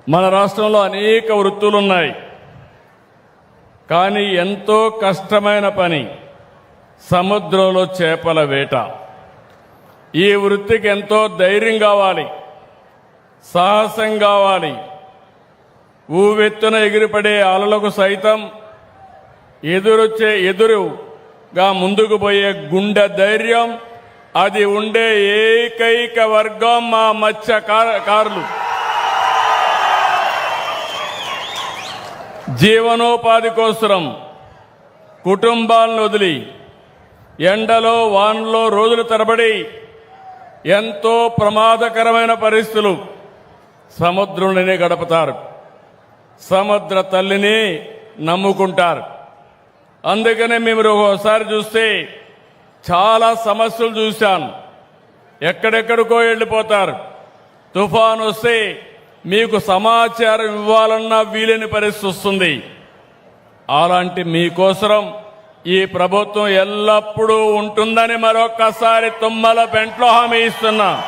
మన రాష్ట్రంలో అనేక వృత్తులున్నాయి. కానీ ఎంతో కష్టమైన పని సముద్రంలో చేపల వేట. ఈ వృత్తికి ఎంతో ధైర్యం కావాలి, సాహసం కావాలి. ఊవెత్తున ఎగిరిపడే అలలకు సైతం ఎదురుగా ముందుకు పోయే గుండె ధైర్యం, అది ఉండే ఏకైక వర్గం మా మత్స్యకారులు. జీవనోపాధి కోసం కుటుంబాలను వదిలి ఎండలో వానలో రోజుల తరబడి ఎంతో ప్రమాదకరమైన పరిస్థితులు సముద్రంలోనే గడుపుతారు. సముద్ర తల్లిని నమ్ముకుంటారు. అందుకనే మీరు ఒకసారి చూస్తే చాలా సమస్యలు చూశాను. ఎక్కడెక్కడికో వెళ్ళిపోతారు. తుఫాను వస్తే మీకు సమాచారం ఇవ్వాలన్నా వీలేని పరిస్థితి వస్తుంది. అలాంటి మీకోసం ఈ ప్రభుత్వం ఎల్లప్పుడూ ఉంటుందని మరొక్కసారి తుమ్మల పెంట్లో హామీ ఇస్తున్నా.